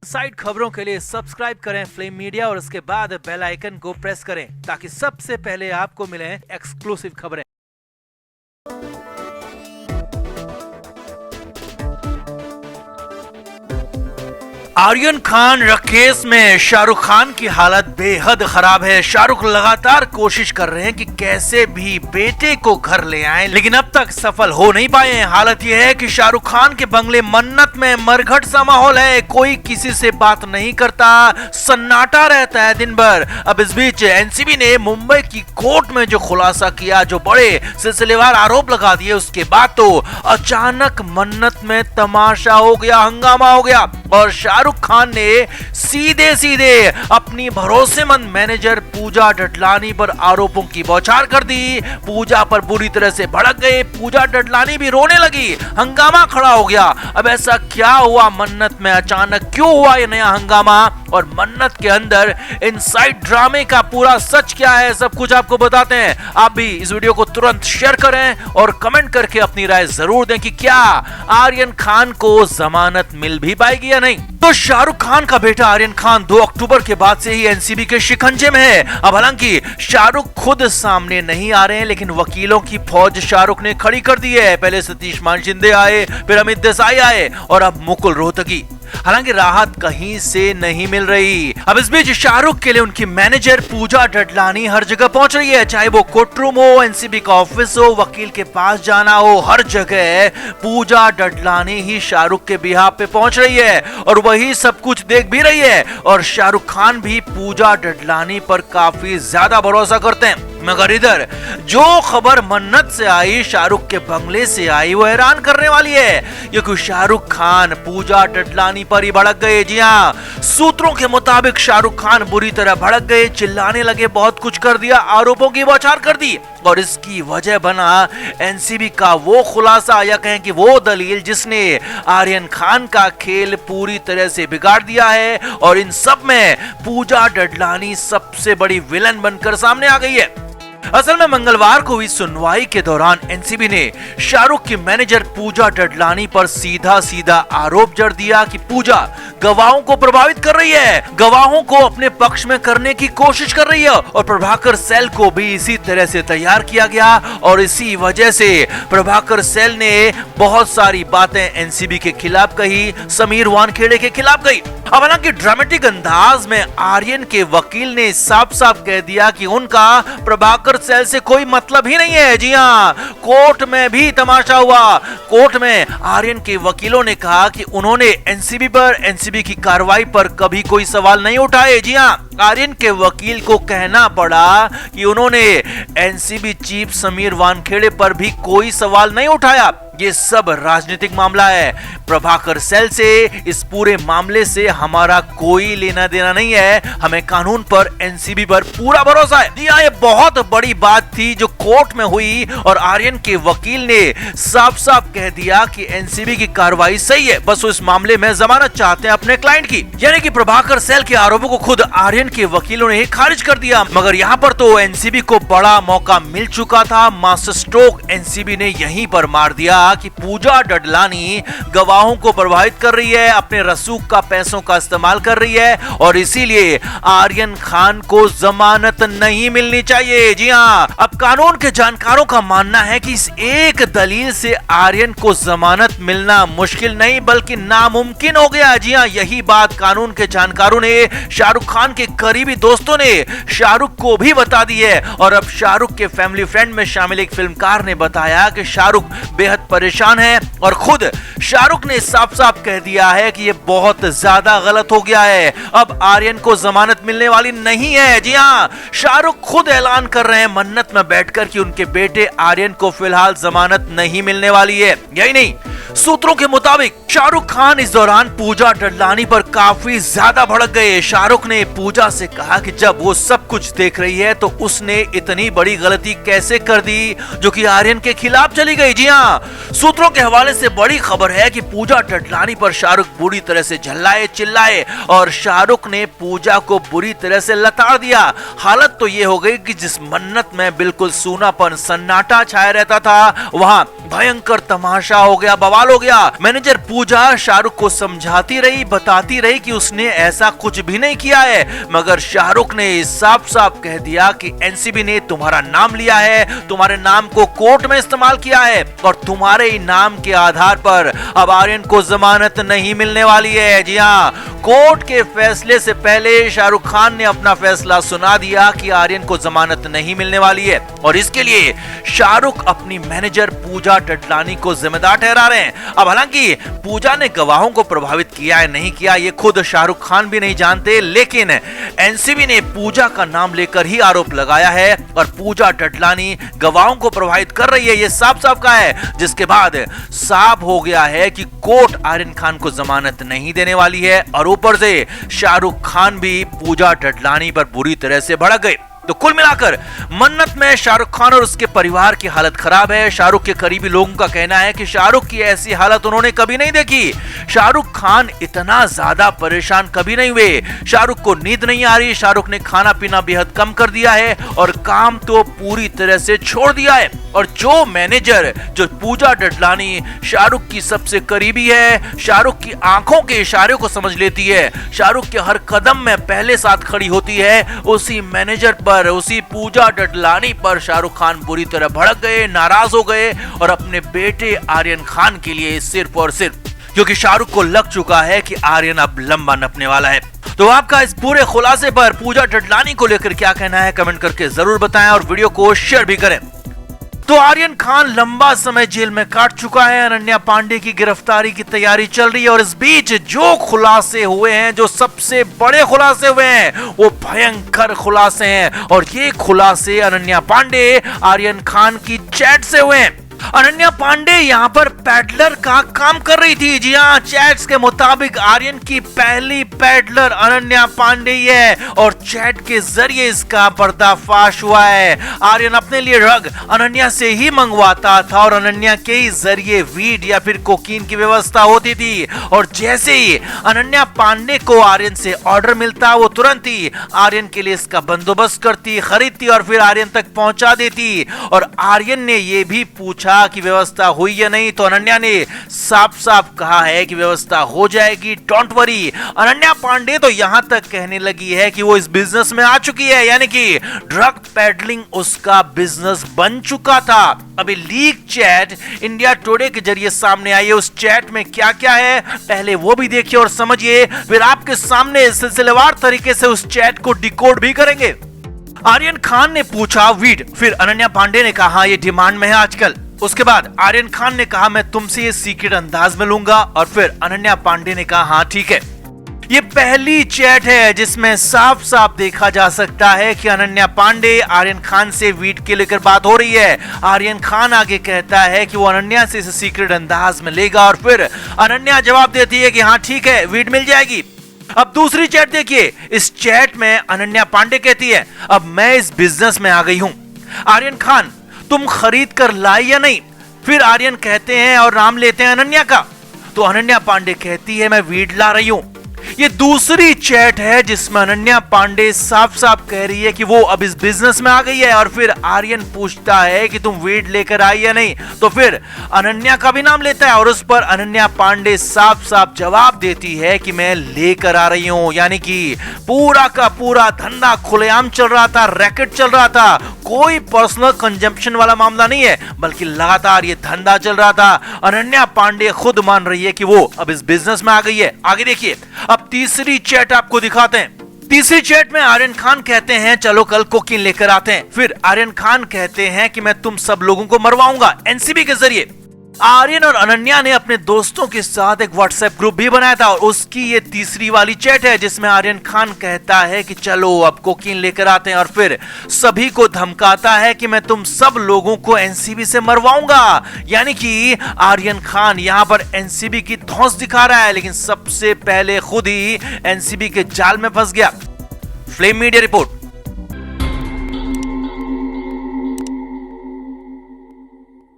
Side खबरों के लिए सब्सक्राइब करें फ्लेम मीडिया और उसके बाद बेल आइकन को प्रेस करें ताकि सबसे पहले आपको मिले एक्सक्लूसिव खबरें। आर्यन खान रकेश में शाहरुख खान की हालत बेहद खराब है। शाहरुख लगातार कोशिश कर रहे हैं कि कैसे भी बेटे को घर ले आएं, लेकिन अब तक सफल हो नहीं पाए हैं। हालत यह है कि शाहरुख खान के बंगले मन्नत में मरघट सा माहौल है। कोई किसी से बात नहीं करता, सन्नाटा रहता है दिन भर। अब इस बीच एनसीबी ने मुंबई की कोर्ट में जो खुलासा किया, जो बड़े सिलसिलेवार आरोप लगा दिए, उसके बाद तो अचानक मन्नत में तमाशा हो गया, हंगामा हो गया और शाहरुख खान ने सीधे सीधे अपनी भरोसेमंद मैनेजर पूजा डडलानी पर आरोपों की बौछार कर दी। पूजा पर बुरी तरह से भड़क गए। पूजा डडलानी भी रोने लगी, हंगामा खड़ा हो गया। अब ऐसा क्या हुआ मन्नत में, अचानक क्यों हुआ ये नया हंगामा और मन्नत के अंदर इनसाइड ड्रामे का पूरा सच क्या है, सब कुछ आपको बताते हैं। आप भी इस वीडियो को तुरंत शेयर करें और कमेंट करके अपनी राय जरूर दें कि क्या आर्यन खान को जमानत मिल भी पाएगी या नहीं। तो शाहरुख खान का बेटा आर्यन खान 2 अक्टूबर के बाद से ही एनसीबी के शिकंजे में है। अब हालांकि शाहरुख खुद सामने नहीं आ रहे हैं, लेकिन वकीलों की फौज शाहरुख ने खड़ी कर दी है। पहले सतीश मान शिंदे आए, फिर अमित देसाई आए और अब मुकुल रोहतगी। हालांकि राहत कहीं से नहीं मिल रही। अब इस बीच शाहरुख के लिए उनकी मैनेजर पूजा डडलानी हर जगह पहुंच रही है, चाहे वो कोर्ट रूम हो, एनसीबी का ऑफिस हो, वकील के पास जाना हो, हर जगह पूजा डडलानी ही शाहरुख के बिहाफ पे पहुंच रही है और वही सब कुछ देख भी रही है। और शाहरुख खान भी पूजा डडलानी पर काफी ज्यादा भरोसा करते हैं। मगर इधर जो खबर मन्नत से आई, शाहरुख के बंगले से आई, वो हैरान करने वाली है, क्योंकि शाहरुख खान पूजा डडलानी पर ही भड़क गए। जी हाँ, सूत्रों के मुताबिक शाहरुख खान बुरी तरह भड़क गए, चिल्लाने लगे, बहुत कुछ कर दिया, आरोपों की बौछार कर दी और इसकी वजह बना एनसीबी का वो खुलासा या कहें कि वो दलील जिसने आर्यन खान का खेल पूरी तरह से बिगाड़ दिया है। और इन सब में पूजा डडलानी सबसे बड़ी विलन बनकर सामने आ गई है। असल में मंगलवार को हुई सुनवाई के दौरान एनसीबी ने शाहरुख की मैनेजर पूजा डडलानी पर सीधा सीधा आरोप जड़ दिया कि पूजा गवाहों को प्रभावित कर रही है, गवाहों को अपने पक्ष में करने की कोशिश कर रही है। और प्रभाकर सेल को भी इसी तरह से तैयार किया गया और इसी वजह से प्रभाकर सेल ने बहुत सारी बातें एनसीबी के खिलाफ कही, समीर वानखेड़े के खिलाफ कही। अब हालांकि ड्रामेटिक अंदाज में आर्यन के वकील ने साफ साफ कह दिया कि उनका प्रभाकर सेल से कोई मतलब ही नहीं है। जी हाँ, कोर्ट में भी तमाशा हुआ। कोर्ट में आर्यन के वकीलों ने कहा कि उन्होंने एनसीबी की कार्रवाई पर कभी कोई सवाल नहीं उठाए। जी हाँ, आर्यन के वकील को कहना पड़ा कि उन्होंने एनसीबी चीफ समीर वानखेड़े पर भी कोई सवाल नहीं उठाया। ये सब राजनीतिक मामला है, प्रभाकर सेल से इस पूरे मामले से हमारा कोई लेना देना नहीं है, हमें कानून पर, एनसीबी पर पूरा भरोसा है। जी हाँ, ये बहुत बड़ी बात थी जो कोर्ट में हुई और आर्यन के वकील ने साफ साफ कह दिया कि एनसीबी की कार्रवाई सही है, बस वो इस मामले में जमानत चाहते हैं अपने क्लाइंट की। यानी कि प्रभाकर सेल के आरोपों को खुद आर्यन के वकीलों ने खारिज कर दिया। मगर यहाँ पर तो एनसीबी को बड़ा मौका मिल चुका था। मास्टर स्ट्रोक एनसीबी ने यहीं पर मार दिया कि पूजा डडलानी गवाहों को प्रभावित कर रही है, अपने रसूख का पैसों का इस्तेमाल कर रही है और इसीलिए आर्यन खान को जमानत नहीं मिलनी चाहिए। जी हाँ, अब कानून के जानकारों का मानना है कि इस एक दलील से आर्यन को जमानत मिलना मुश्किल नहीं बल्कि नामुमकिन हो गया। जी हाँ, यही बात कानून के जानकारों ने, शाहरुख खान के करीबी दोस्तों ने शाहरुख को भी बता दी है। और अब शाहरुख के फैमिली फ्रेंड में शामिल एक फिल्मकार ने बताया कि शाहरुख बेहद परेशान है और खुद शाहरुख ने साफ साफ कह दिया है कि ये बहुत ज्यादा गलत हो गया है, अब आर्यन को जमानत मिलने वाली नहीं है। जी हाँ, शाहरुख खुद ऐलान कर रहे हैं मन्नत में बैठकर कि उनके बेटे आर्यन को फिलहाल जमानत नहीं मिलने वाली है। यही नहीं, सूत्रों के मुताबिक शाहरुख खान इस दौरान पूजा डडलानी पर काफी ज्यादा भड़क गए। शाहरुख ने पूजा से कहा कि जब वो सब कुछ देख रही है तो उसने इतनी बड़ी गलती कैसे कर दी जो कि आर्यन के खिलाफ चली गई। जी हाँ, सूत्रों के हवाले से बड़ी खबर है कि पूजा डडलानी पर शाहरुख बुरी तरह से झल्लाए, चिल्लाए और शाहरुख ने पूजा को बुरी तरह से लताड़ दिया। हालत तो ये हो गई कि जिस मन्नत में बिल्कुल सूनापन, सन्नाटा छाया रहता था, वहां भयंकर तमाशा हो गया, बवाल हो गया। मैनेजर पूजा शाहरुख को समझाती रही, बताती रही कि उसने ऐसा कुछ भी नहीं किया है, मगर शाहरुख ने साफ साफ कह दिया कि एनसीबी ने तुम्हारा नाम लिया है, तुम्हारे नाम को कोर्ट में इस्तेमाल किया है और तुम्हारे ही नाम के आधार पर अब आर्यन को जमानत नहीं मिलने वाली है। जी हाँ, कोर्ट के फैसले से पहले शाहरुख खान ने अपना फैसला सुना दिया कि आर्यन को जमानत नहीं मिलने वाली है और इसके लिए शाहरुख अपनी मैनेजर पूजा टडलानी को जिम्मेदार ठहरा रहे हैं। अब हालांकि पूजा ने गवाहों को प्रभावित किया है नहीं किया ये खुद शाहरुख खान भी नहीं जानते, लेकिन एनसीबी ने पूजा का नाम लेकर ही आरोप लगाया है और पूजा टडलानी गवाहों को प्रभावित कर रही है, ये साफ साफ कहा है, जिसके बाद साफ हो गया है कि कोर्ट आर्यन खान को जमानत नहीं देने वाली है और ऊपर से शाहरुख खान भी पूजा टडलानी पर बुरी तरह से भड़क गए। तो कुल मिलाकर मन्नत में शाहरुख खान और उसके परिवार की हालत खराब है। शाहरुख के करीबी लोगों का कहना है कि शाहरुख की ऐसी हालत उन्होंने कभी नहीं देखी। शाहरुख खान इतना ज्यादा परेशान कभी नहीं हुए। शाहरुख को नींद नहीं आ रही, शाहरुख ने खाना पीना बेहद कम कर दिया है और काम तो पूरी तरह से छोड़ दिया है। और जो मैनेजर जो पूजा टडलानी शाहरुख की सबसे करीबी है, शाहरुख की आंखों के इशारे को समझ लेती है, शाहरुख के हर कदम में पहले साथ खड़ी होती है, उसी मैनेजर पर, उसी पूजा टडलानी पर शाहरुख खान बुरी तरह भड़क गए, नाराज हो गए और अपने बेटे आर्यन खान के लिए सिर्फ और सिर्फ क्योंकि शाहरुख को लग चुका है कि आर्यन अब लंबा नपने वाला है। तो आपका इस पूरे खुलासे पर पूजा टडलानी को लेकर क्या कहना है कमेंट करके जरूर बताएं और वीडियो को शेयर भी करें। तो आर्यन खान लंबा समय जेल में काट चुका है, अनन्या पांडे की गिरफ्तारी की तैयारी चल रही है और इस बीच जो खुलासे हुए हैं, जो सबसे बड़े खुलासे हुए हैं, वो भयंकर खुलासे हैं और ये खुलासे अनन्या पांडे आर्यन खान की चैट से हुए हैं। अनन्या पांडे यहाँ पर पैडलर का काम कर रही थी। जी हाँ, चैट्स के मुताबिक आर्यन की पहली पैडलर अनन्या पांडे ही है और चैट के जरिए इसका पर्दाफाश हुआ है। आर्यन अपने लिए ड्रग अनन्या से ही मंगवाता था और अनन्या के ही जरिए वीड या फिर कोकीन की व्यवस्था होती थी और जैसे ही अनन्या पांडे को आर्यन से ऑर्डर मिलता वो तुरंत ही आर्यन के लिए इसका बंदोबस्त करती, खरीदती और फिर आर्यन तक पहुंचा देती। और आर्यन ने यह भी पूछा कि व्यवस्था हुई या नहीं, तो अनन्या ने साफ साफ कहा है कि व्यवस्था हो जाएगी, डोंट वरी। अनन्या पांडे तो यहां तक कहने लगी है कि वो इस बिजनेस में आ चुकी है, यानी कि ड्रग पेडलिंग उसका बिजनेस बन चुका था। अभी लीक चैट इंडिया टुडे के जरिए सामने आई है, उस चैट में क्या क्या है पहले वो भी देखिए और समझिए, फिर आपके सामने सिलसिलेवार तरीके से उस चैट को डिकोड भी करेंगे। आर्यन खान ने पूछा वीड, फिर अनन्या पांडे ने कहा ये डिमांड में है आजकल। उसके बाद आर्यन खान ने कहा मैं तुमसे ये सीक्रेट अंदाज में लूंगा और फिर अनन्या पांडे ने कहा हाँ ठीक है। ये पहली चैट है जिसमें साफ साफ देखा जा सकता है कि अनन्या पांडे आर्यन खान से वीड के लेकर बात हो रही है। आर्यन खान आगे कहता है कि वो अनन्या से इसे सीक्रेट अंदाज में लेगा और फिर अनन्या जवाब देती है कि हाँ ठीक है, वीड मिल जाएगी। अब दूसरी चैट देखिए, इस चैट में अनन्या पांडे कहती है अब मैं इस बिजनेस में आ गई हूं, आर्यन खान तुम खरीद कर लाई या नहीं। फिर आर्यन कहते हैं और नाम लेते हैं अनन्या का, तो अनन्या पांडे कहती है मैं वीड ला रही हूं। ये दूसरी चैट है जिसमें अनन्या पांडे साफ साफ कह रही है कि वो अब इस बिजनेस में आ गई है और फिर आर्यन पूछता है कि तुम वीड लेकर आई या नहीं, तो फिर अनन्या का भी नाम लेता है और उस पर अनन्या पांडे साफ साफ जवाब देती है कि मैं लेकर आ रही हूं। यानी कि पूरा का पूरा धंधा खुलेआम चल रहा था, रैकेट चल रहा था, कोई पर्सनल कंजम्पशन वाला मामला नहीं है, बल्कि लगातार ये धंधा चल रहा था। अनन्या पांडे खुद मान रही है कि वो अब इस बिजनेस में आ गई है। आगे देखिए, अब तीसरी चैट आपको दिखाते हैं। तीसरी चैट में आर्यन खान कहते हैं चलो कल कोकीन लेकर आते हैं। फिर आर्यन खान कहते हैं कि मैं तुम सब लोगों को मरवाऊंगा एनसीबी के जरिए। आर्यन और अनन्या ने अपने दोस्तों के साथ एक व्हाट्सएप ग्रुप भी बनाया था और उसकी ये तीसरी वाली चैट है जिसमें आर्यन खान कहता है कि चलो अब कोकीन लेकर आते हैं और फिर सभी को धमकाता है कि मैं तुम सब लोगों को एनसीबी से मरवाऊंगा। यानी कि आर्यन खान यहां पर एनसीबी की धौंस दिखा रहा है, लेकिन सबसे पहले खुद ही एनसीबी के जाल में फंस गया। Flame media report.